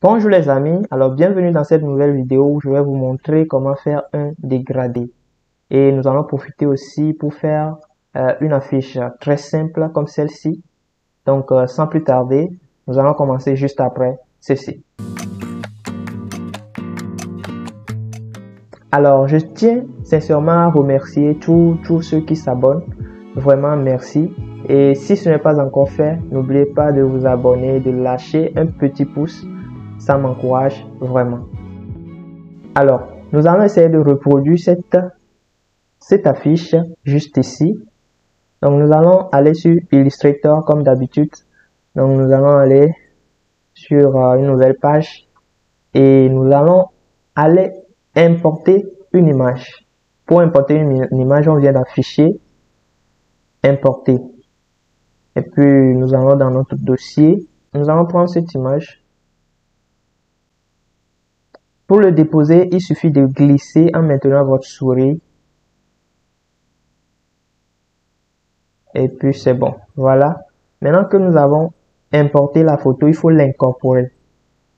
Bonjour les amis, alors bienvenue dans cette nouvelle vidéo où je vais vous montrer comment faire un dégradé. Et nous allons profiter aussi pour faire une affiche très simple comme celle-ci. Donc sans plus tarder, nous allons commencer juste après ceci. Alors je tiens sincèrement à remercier tous ceux qui s'abonnent. Vraiment merci. Et si ce n'est pas encore fait, n'oubliez pas de vous abonner, de lâcher un petit pouce. Ça m'encourage vraiment. Alors, nous allons essayer de reproduire cette affiche juste ici. Donc, nous allons aller sur Illustrator comme d'habitude. Donc, nous allons aller sur une nouvelle page et nous allons aller importer une image. Pour importer une image, on vient d'afficher importer. Et puis, nous allons dans notre dossier. Nous allons prendre cette image. Pour le déposer, il suffit de glisser en maintenant votre souris. Et puis c'est bon. Voilà. Maintenant que nous avons importé la photo, il faut l'incorporer.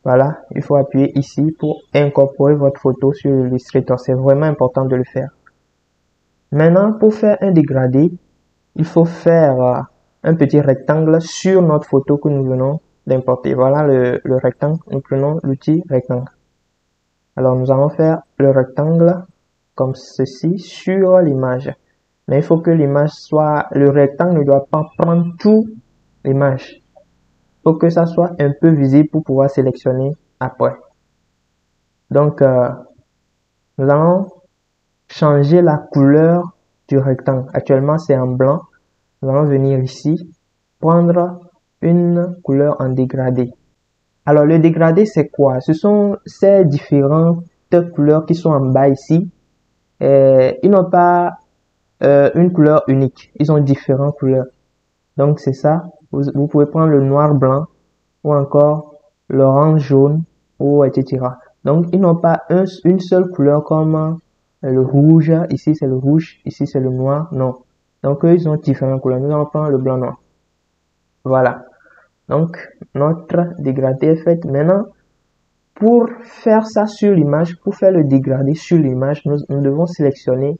Voilà. Il faut appuyer ici pour incorporer votre photo sur Illustrator. C'est vraiment important de le faire. Maintenant, pour faire un dégradé, il faut faire un petit rectangle sur notre photo que nous venons d'importer. Voilà le rectangle. Nous prenons l'outil rectangle. Alors, nous allons faire le rectangle comme ceci sur l'image. Mais il faut que l'image soit, le rectangle ne doit pas prendre toute l'image. Il faut que ça soit un peu visible pour pouvoir sélectionner après. Donc, nous allons changer la couleur du rectangle. Actuellement, c'est en blanc. Nous allons venir ici, prendre une couleur en dégradé. Alors, le dégradé, c'est quoi? Ce sont ces différentes couleurs qui sont en bas ici. Ils n'ont pas une couleur unique. Ils ont différentes couleurs. Donc, c'est ça. Vous pouvez prendre le noir blanc ou encore l'orange jaune ou etc. Donc, ils n'ont pas une seule couleur comme le rouge. Ici, c'est le rouge. Ici, c'est le noir. Non. Donc, eux, ils ont différentes couleurs. Nous allons prendre le blanc noir. Voilà. Donc, notre dégradé est fait. Maintenant, pour faire ça sur l'image, pour faire le dégradé sur l'image, nous devons sélectionner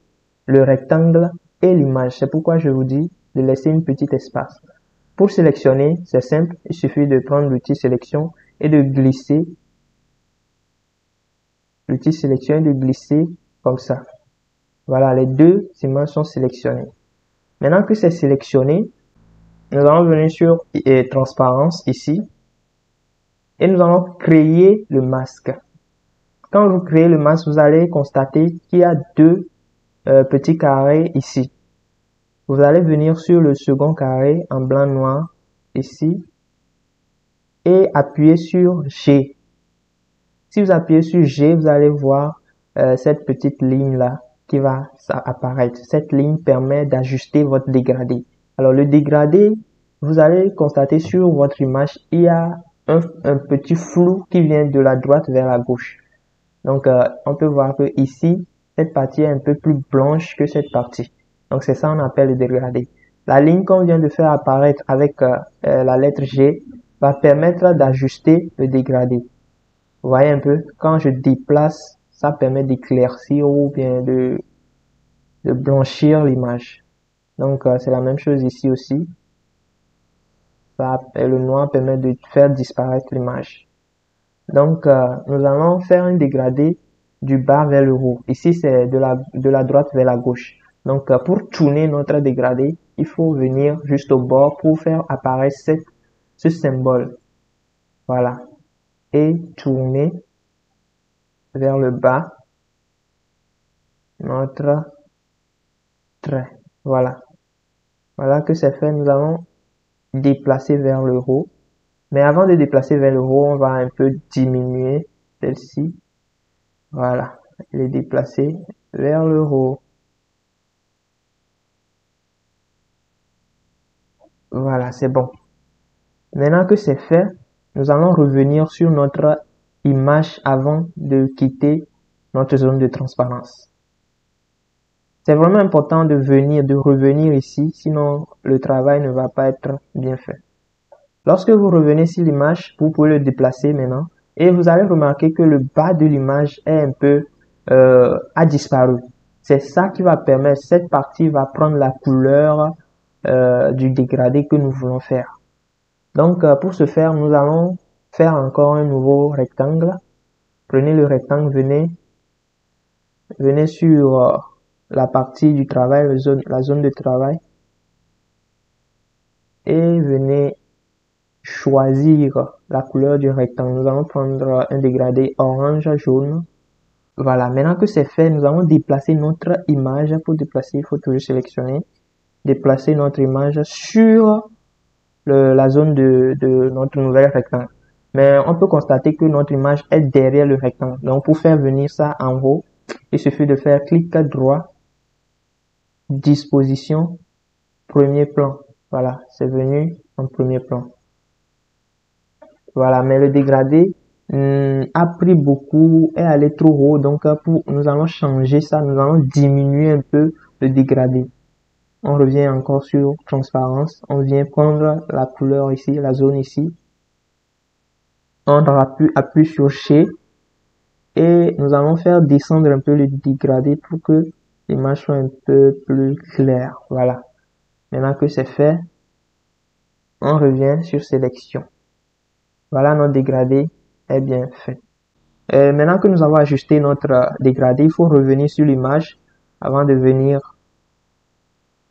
le rectangle et l'image. C'est pourquoi je vous dis de laisser une petite espace. Pour sélectionner, c'est simple. Il suffit de prendre l'outil sélection et de glisser. L'outil sélection et de glisser comme ça. Voilà, les deux images sont sélectionnées. Maintenant que c'est sélectionné, nous allons venir sur transparence ici. Et nous allons créer le masque. Quand vous créez le masque, vous allez constater qu'il y a deux petits carrés ici. Vous allez venir sur le second carré en blanc noir ici et appuyer sur G. Si vous appuyez sur G, vous allez voir cette petite ligne là qui va apparaître. Cette ligne permet d'ajuster votre dégradé. Alors le dégradé, vous allez constater sur votre image, il y a un petit flou qui vient de la droite vers la gauche. Donc on peut voir que ici, cette partie est un peu plus blanche que cette partie. Donc c'est ça on appelle le dégradé. La ligne qu'on vient de faire apparaître avec la lettre G va permettre d'ajuster le dégradé. Vous voyez un peu, quand je déplace, ça permet d'éclaircir ou bien de blanchir l'image. Donc c'est la même chose ici aussi. Le noir permet de faire disparaître l'image. Donc nous allons faire un dégradé du bas vers le haut. Ici c'est de la droite vers la gauche. Donc pour tourner notre dégradé, il faut venir juste au bord pour faire apparaître ce symbole. Voilà. Et tourner vers le bas notre trait. Voilà. Voilà que c'est fait. Nous allons déplacer vers le haut. Mais avant de déplacer vers le haut, on va un peu diminuer celle-ci. Voilà. Les déplacer vers le haut. Voilà, c'est bon. Maintenant que c'est fait, nous allons revenir sur notre image avant de quitter notre zone de transparence. C'est vraiment important de revenir ici, sinon le travail ne va pas être bien fait. Lorsque vous revenez sur l'image, vous pouvez le déplacer maintenant Et vous allez remarquer que le bas de l'image est un peu a disparu. C'est ça qui va permettre, cette partie va prendre la couleur du dégradé que nous voulons faire. Donc pour ce faire, nous allons faire encore un nouveau rectangle. Prenez le rectangle, venez sur la partie du travail, la zone de travail, et venez choisir la couleur du rectangle. Nous allons prendre un dégradé orange, jaune. Voilà, maintenant que c'est fait, nous allons déplacer notre image. Pour déplacer, il faut toujours sélectionner, déplacer notre image sur la zone de notre nouvel rectangle. Mais on peut constater que notre image est derrière le rectangle. Donc pour faire venir ça en haut, il suffit de faire clic droit, disposition, premier plan. Voilà, c'est venu en premier plan. Voilà, mais le dégradé a pris beaucoup, est allé trop haut. Donc nous allons changer ça, nous allons diminuer un peu le dégradé. On revient encore sur transparence, on vient prendre la couleur ici, la zone ici. On appuie sur Shift et nous allons faire descendre un peu le dégradé pour que l'image soit un peu plus claire. Voilà. Maintenant que c'est fait, on revient sur sélection. Voilà, notre dégradé est bien fait. Maintenant que nous avons ajusté notre dégradé, il faut revenir sur l'image avant de venir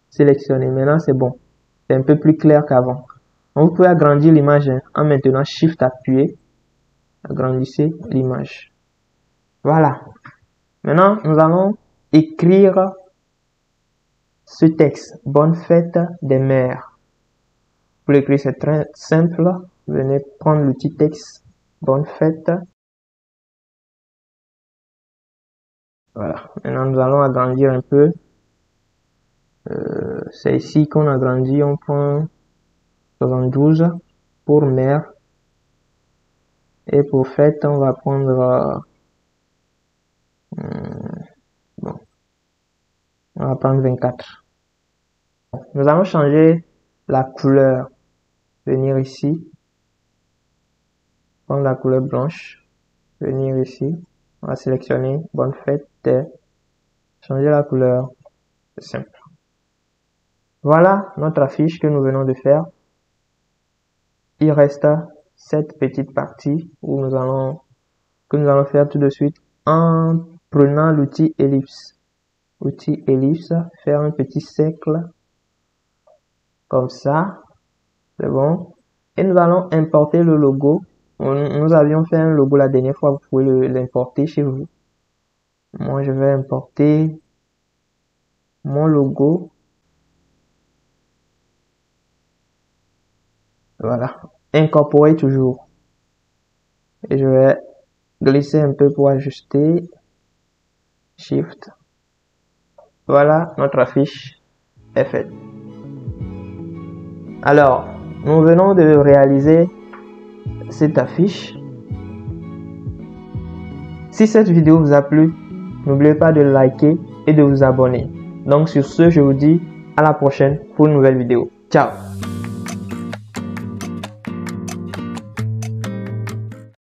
sélectionner. Maintenant, c'est bon. C'est un peu plus clair qu'avant. Vous pouvez agrandir l'image en maintenant Shift appuyé. Agrandissez l'image. Voilà. Maintenant, nous allons écrire ce texte. Bonne fête des mères. Pour l'écrire, c'est très simple. Venez prendre l'outil texte. Bonne fête. Voilà. Maintenant, nous allons agrandir un peu. C'est ici qu'on agrandit. On prend 72 pour mère. Et pour fête, on va prendre... bon. On va prendre 24. Nous allons changer la couleur. Venir ici. Prendre la couleur blanche. Venir ici. On va sélectionner bonne fête. Changer la couleur. C'est simple. Voilà notre affiche que nous venons de faire. Il reste cette petite partie que nous allons faire tout de suite en prenant l'outil ellipse. Outil ellipse, faire un petit cercle comme ça. C'est bon. Et nous allons importer le logo. Nous avions fait un logo la dernière fois. Vous pouvez l'importer chez vous. Moi, je vais importer mon logo. Voilà. Incorporer toujours. Et je vais glisser un peu pour ajuster. Shift. Voilà, notre affiche est faite. Alors, nous venons de réaliser cette affiche. Si cette vidéo vous a plu, n'oubliez pas de liker et de vous abonner. Donc sur ce, je vous dis à la prochaine pour une nouvelle vidéo. Ciao!